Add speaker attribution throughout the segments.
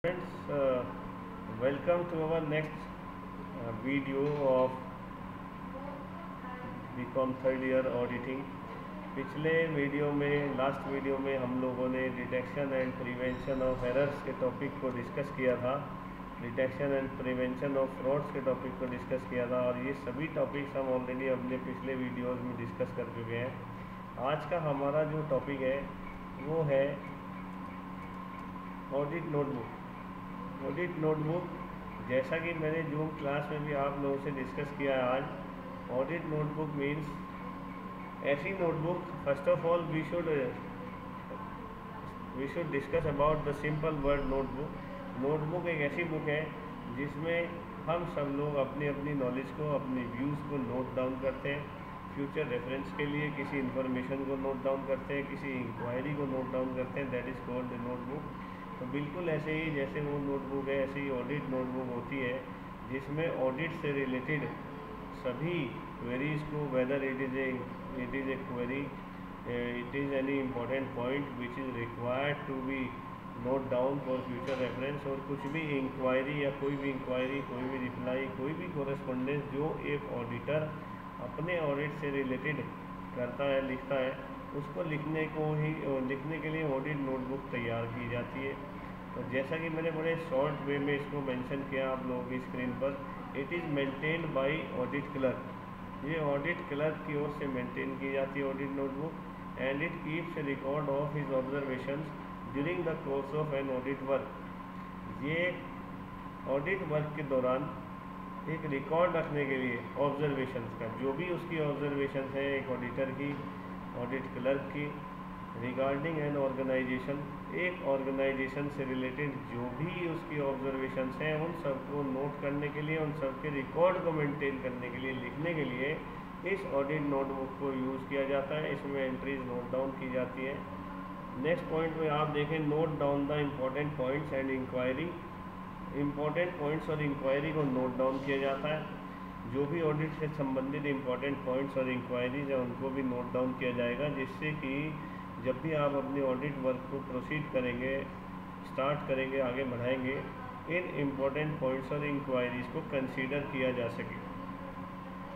Speaker 1: Friends, welcome to our next video of BCom third year auditing. पिछले video में last video में हम लोगों ने detection and prevention of errors के टॉपिक को डिस्कस किया था, detection and prevention of frauds के टॉपिक को डिस्कस किया था और ये सभी टॉपिक्स हम ऑलरेडी अपने पिछले वीडियोज़ में डिस्कस कर चुके हैं। आज का हमारा जो टॉपिक है वो है ऑडिट नोटबुक। ऑडिट नोटबुक, जैसा कि मैंने जूम क्लास में भी आप लोगों से डिस्कस किया है, आज ऑडिट नोटबुक मीन्स ऐसी notebook. First of all we should discuss about the simple word notebook. Notebook एक ऐसी बुक है जिसमें हम सब लोग अपनी अपनी नॉलेज को, अपने व्यूज़ को नोट डाउन करते हैं, फ्यूचर रेफरेंस के लिए किसी इन्फॉर्मेशन को नोट डाउन करते हैं, किसी इंक्वायरी को नोट डाउन करते हैं, that is called the notebook. तो बिल्कुल ऐसे ही जैसे वो नोटबुक है, ऐसे ही ऑडिट नोटबुक होती है जिसमें ऑडिट से रिलेटेड सभी क्वेरीज को, whether it is a query, it is any important point which is required to be note down for future reference, और कुछ भी इंक्वायरी या कोई भी इंक्वायरी, कोई भी रिप्लाई, कोई भी कोरेस्पोंडेंस जो एक ऑडिटर अपने ऑडिट से रिलेटेड करता है, लिखता है, उसको लिखने के लिए ऑडिट नोटबुक तैयार की जाती है। तो जैसा कि मैंने बड़े शॉर्ट वे में इसको मेंशन किया आप लोगों की स्क्रीन पर, it is maintained by audit clerk. ये ऑडिट क्लर्क की ओर से मेंटेन की जाती है audit notebook, and it keeps A record of his observations during the course of an audit work. ये ऑडिट वर्क के दौरान एक रिकॉर्ड रखने के लिए ऑब्जर्वेशंस का, जो भी उसकी ऑब्जर्वेशंस है एक ऑडिटर की, ऑडिट क्लर्क की, रिगार्डिंग एन ऑर्गेनाइजेशन, एक ऑर्गेनाइजेशन से रिलेटेड जो भी उसकी ऑब्जर्वेशंस हैं उन सबको नोट करने के लिए, उन सब के रिकॉर्ड को मेंटेन करने के लिए, लिखने के लिए इस ऑडिट नोटबुक को यूज़ किया जाता है। इसमें एंट्रीज नोट डाउन की जाती है। नेक्स्ट पॉइंट में आप देखें, note down the important points and inquiry. Important points और इंक्वायरी को नोट डाउन किया जाता है। जो भी ऑडिट से संबंधित इम्पोर्टेंट पॉइंट्स और इंक्वायरीज हैं उनको भी नोट डाउन किया जाएगा, जिससे कि जब भी आप अपने ऑडिट वर्क को प्रोसीड करेंगे, स्टार्ट करेंगे, आगे बढ़ाएंगे, इन इम्पोर्टेंट पॉइंट्स और इंक्वायरीज को कंसीडर किया जा सके।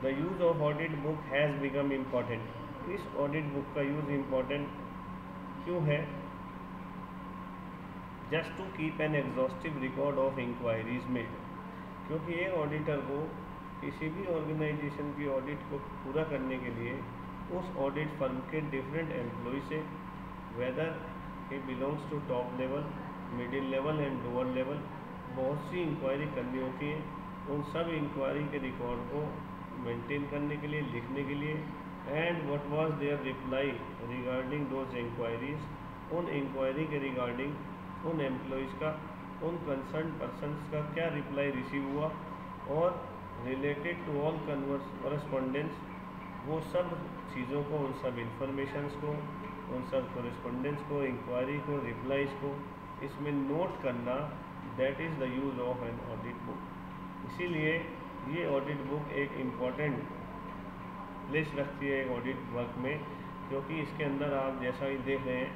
Speaker 1: The use of audit book has become important. इस ऑडिट बुक का यूज़ इम्पॉर्टेंट क्यों है? Just to keep an exhaustive record of inquiries made. क्योंकि एक ऑडिटर को किसी भी ऑर्गेनाइजेशन की ऑडिट को पूरा करने के लिए उस ऑडिट फर्म के डिफरेंट एम्प्लॉय से, whether he belongs to top level, middle level and lower level, बहुत सी इंक्वायरी करनी होती है। उन सब इंक्वायरी के रिकॉर्ड को मेंटेन करने के लिए, लिखने के लिए, and what was their reply regarding those inquiries, उन इंक्वायरी के रिगार्डिंग उन एम्प्लॉयज़ का, उन कंसर्न पर्सनस का क्या रिप्लाई रिसीव हुआ, और रिलेटेड टू ऑल कॉरेस्पॉन्डेंस, वो सब चीज़ों को, उन सब इंफॉर्मेशंस को, उन सब कॉरेस्पॉन्डेंस को, इंक्वायरी को, रिप्लाईज को इसमें नोट करना, that is the use of an audit book. इसीलिए ये ऑडिट बुक एक इम्पॉर्टेंट प्लेस रखती है ऑडिट वर्क में, क्योंकि इसके अंदर आप जैसा ही देख रहे हैं,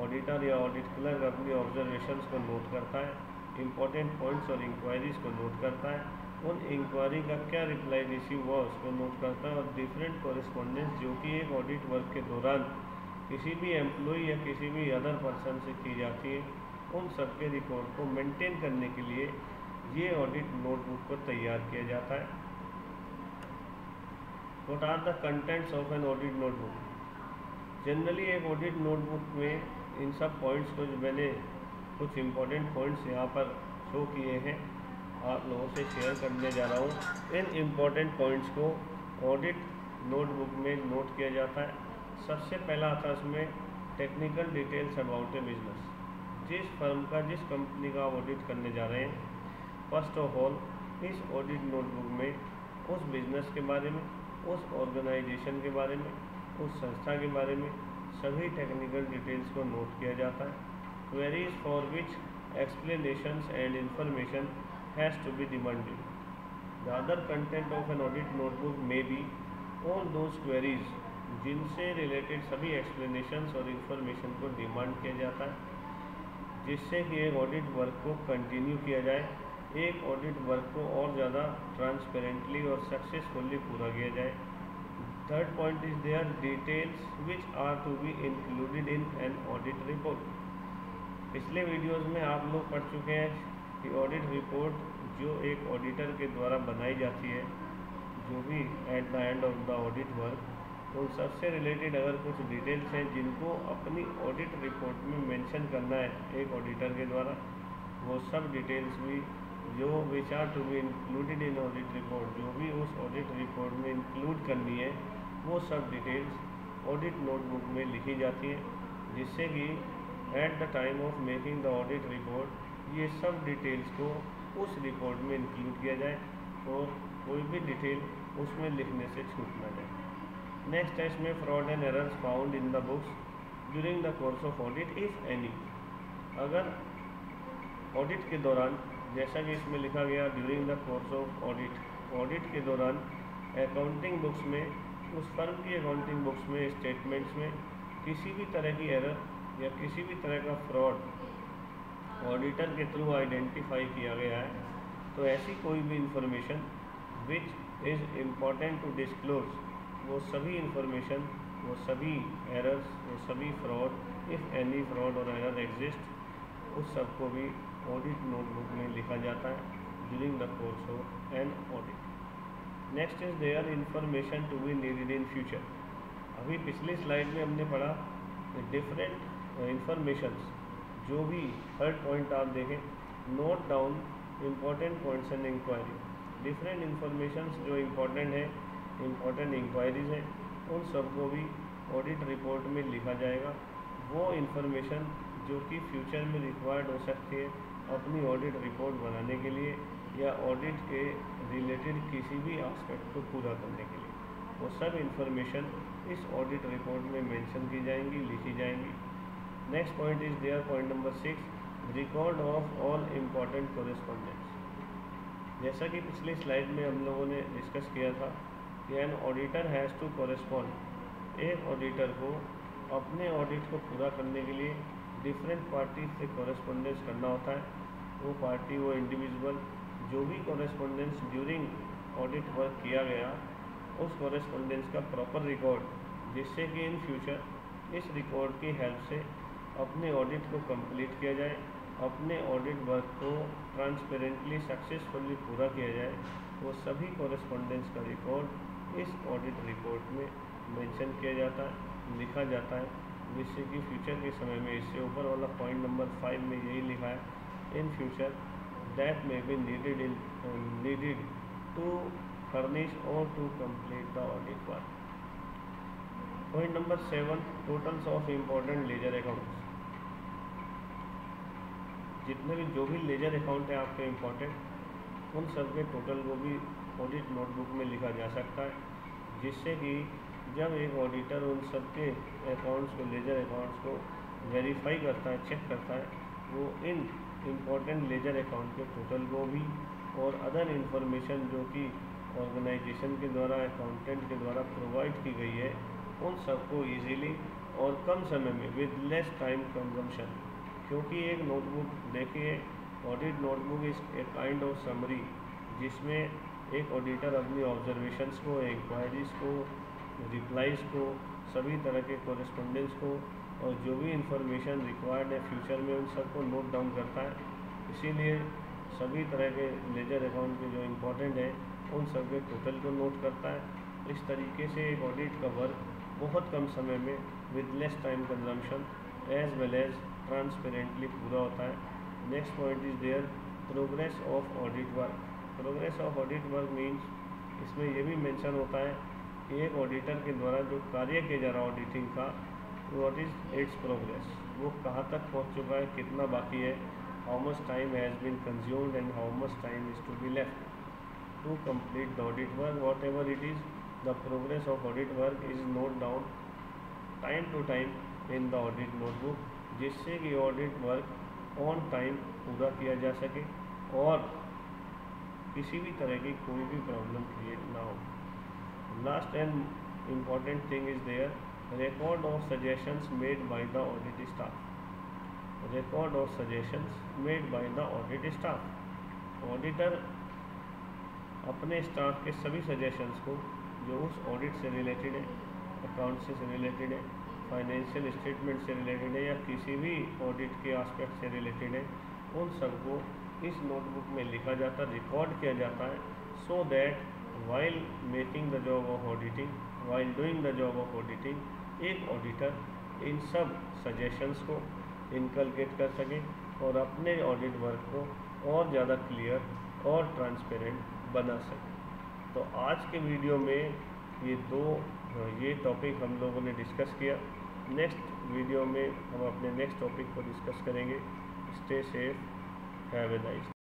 Speaker 1: ऑडिटर या ऑडिट क्लर्क अपनी ऑब्जर्वेशंस को नोट करता है, इम्पॉर्टेंट पॉइंट्स और इंक्वायरीज को नोट करता है, उन इंक्वायरी का क्या रिप्लाई रिसीव हुआ उसको नोट करता है, और डिफरेंट कॉरेस्पॉन्डेंस जो कि एक ऑडिट वर्क के दौरान किसी भी एम्प्लॉय या किसी भी अदर पर्सन से की जाती है, उन सब के रिकॉर्ड को मेंटेन करने के लिए ये ऑडिट नोटबुक को तैयार किया जाता है। What are the contents of an audit notebook? Generally एक ऑडिट नोटबुक में इन सब पॉइंट्स को, जो मैंने कुछ इम्पोर्टेंट पॉइंट्स यहाँ पर शो किए हैं, आप लोगों से शेयर करने जा रहा हूँ। इन इम्पोर्टेंट पॉइंट्स को ऑडिट नोटबुक में नोट किया जाता है। सबसे पहला आता है उसमें technical details about A business. जिस फर्म का, जिस कंपनी का ऑडिट करने जा रहे हैं, फर्स्ट ऑफ ऑल इस ऑडिट नोटबुक में उस बिज़नेस के बारे में, उस ऑर्गेनाइजेशन के बारे में, उस संस्था के बारे में सभी टेक्निकल डिटेल्स को नोट किया जाता है। Queries for which explanations and information has to be demanded. The other content of an audit notebook may be all those queries जिनसे रिलेटेड सभी एक्सप्लेनेशंस और इंफॉर्मेशन को डिमांड किया जाता है। जिससे कि एक ऑडिट वर्क को कंटिन्यू किया जाए, एक ऑडिट वर्क को और ज़्यादा ट्रांसपेरेंटली और सक्सेसफुली पूरा किया जाए। Third point is their details which are to be included in an audit report. पिछले वीडियोस में आप लोग पढ़ चुके हैं कि ऑडिट रिपोर्ट जो एक ऑडिटर के द्वारा बनाई जाती है, जो भी at the end of the audit work, उन सबसे रिलेटेड अगर कुछ डिटेल्स हैं जिनको अपनी ऑडिट रिपोर्ट में मेंशन करना है एक ऑडिटर के द्वारा, वो सब डिटेल्स भी जो which are to be included in audit report, जो भी उस ऑडिट रिपोर्ट में इंक्लूड करनी है, वो सब डिटेल्स ऑडिट नोटबुक में लिखी जाती हैं, जिससे कि at the time of making the audit report ये सब डिटेल्स को उस रिपोर्ट में इंक्लूड किया जाए और कोई भी डिटेल उसमें लिखने से छूट ना जाए। नेक्स्ट है इसमें fraud and errors found in the books during the course of audit if any. अगर ऑडिट के दौरान, जैसा कि इसमें लिखा गया during the course of audit, audit के दौरान अकाउंटिंग बुक्स में, उस फर्म की अकाउंटिंग बुक्स में, स्टेटमेंट्स में किसी भी तरह की एरर या किसी भी तरह का फ्रॉड ऑडिटर के थ्रू आइडेंटिफाई किया गया है, तो ऐसी कोई भी information which is important to disclose, वो सभी इंफॉर्मेशन, वो सभी एरर्स, वो सभी फ्रॉड, इफ़ एनी फ्रॉड और एरर एग्जिस्ट, उस सब को भी ऑडिट नोटबुक में लिखा जाता है during the course of an audit. Next is their information to be needed in future. अभी पिछली स्लाइड में हमने पढ़ा डिफरेंट इंफॉर्मेशंस, जो भी थर्ड पॉइंट आप देखें, note down important points and inquiry. Different informations जो इम्पॉर्टेंट है, इम्पॉर्टेंट इंक्वायरीज हैं, उन सबको भी ऑडिट रिपोर्ट में लिखा जाएगा। वो इंफॉर्मेशन जो कि फ्यूचर में रिक्वायर्ड हो सकती है अपनी ऑडिट रिपोर्ट बनाने के लिए या ऑडिट के रिलेटेड किसी भी एस्पेक्ट को पूरा करने के लिए, वो सब इंफॉर्मेशन इस ऑडिट रिपोर्ट में मेंशन की जाएंगी, लिखी जाएंगी। Next point is their point number 6, record of all important correspondence. जैसा कि पिछली स्लाइड में हम लोगों ने डिस्कस किया था कि an auditor has to correspond, एक ऑडिटर को अपने ऑडिट को पूरा करने के लिए डिफरेंट पार्टी से कोरेस्पॉन्डेंस करना होता है। वो पार्टी, वो इंडिविजुअल, जो भी कोरेस्पॉन्डेंस ड्यूरिंग ऑडिट वर्क किया गया, उस कोरेस्पॉन्डेंस का प्रॉपर रिकॉर्ड, जिससे कि इन फ्यूचर इस रिकॉर्ड की हेल्प से अपने ऑडिट को कंप्लीट किया जाए, अपने ऑडिट वर्क को ट्रांसपेरेंटली सक्सेसफुली पूरा किया जाए। वो सभी कोरेस्पॉन्डेंस का रिकॉर्ड इस ऑडिट रिपोर्ट में मेंशन किया जाता है, लिखा जाता है, जिससे कि फ्यूचर के समय में, इससे ऊपर वाला पॉइंट नंबर 5 में यही लिखा है, in future that may be needed to furnish और to complete the audit work. Point number 7, totals of important ledger accounts. जितने भी जो भी लेजर अकाउंट है आपके इम्पोर्टेंट, उन सब के टोटल को भी ऑडिट नोटबुक में लिखा जा सकता है, जिससे कि जब एक ऑडिटर उन सब के अकाउंट्स को, लेजर अकाउंट्स को वेरीफाई करता है, चेक करता है, वो इन इम्पोर्टेंट लेजर अकाउंट के टोटल को भी और अदर इन्फॉर्मेशन जो कि ऑर्गेनाइजेशन के द्वारा, अकाउंटेंट के द्वारा प्रोवाइड की गई है, उन सबको इजीली और कम समय में विद लेस टाइम कंजम्पशन, क्योंकि एक नोटबुक देखिए, audit notebook is a kind of summary, जिसमें एक ऑडिटर अपनी ऑब्जर्वेशंस को, इंक्वायरीज़ को, रिप्लाइज़ को, सभी तरह के कोरेस्पोंडेंस को और जो भी इंफॉर्मेशन रिक्वायर्ड है फ्यूचर में, उन सबको नोट डाउन करता है। इसीलिए सभी तरह के लेजर अकाउंट के जो इम्पोर्टेंट है, उन सब के टोटल को नोट करता है। इस तरीके से एक ऑडिट का वर्क बहुत कम समय में with less time consumption as well as transparently पूरा होता है। Next point is their progress of audit work. Progress of audit work means, इसमें यह भी मेंशन होता है कि एक ऑडिटर के द्वारा जो कार्य किया जा रहा ऑडिटिंग का, व्हाट इज़ इट्स प्रोग्रेस, वो कहाँ तक पहुँच चुका है, कितना बाकी है, how much time has been consumed and how much time is to be left to complete the audit work. Whatever it is, the progress of audit work is note down time to time in the audit notebook, जिससे कि audit work on time पूरा किया जा सके और किसी भी तरह की कोई भी प्रॉब्लम क्रिएट ना हो। Last and important thing is their record of suggestions made by the audit staff. record of suggestions made by the audit staff. Auditor अपने स्टाफ के सभी सजेशंस को जो उस ऑडिट से रिलेटेड है, अकाउंट से रिलेटेड है, फाइनेंशियल स्टेटमेंट से रिलेटेड है या किसी भी ऑडिट के एस्पेक्ट से रिलेटेड है, उन सबको इस नोटबुक में लिखा जाता है, रिकॉर्ड किया जाता है, so that while making the job of auditing, while doing the job of auditing, एक ऑडिटर इन सब सजेशंस को इनकलकेट कर सके और अपने ऑडिट वर्क को और ज़्यादा क्लियर और ट्रांसपेरेंट बना सके। तो आज के वीडियो में ये टॉपिक हम लोगों ने डिस्कस किया। नेक्स्ट वीडियो में हम अपने नेक्स्ट टॉपिक को डिस्कस करेंगे। Stay safe, have a nice.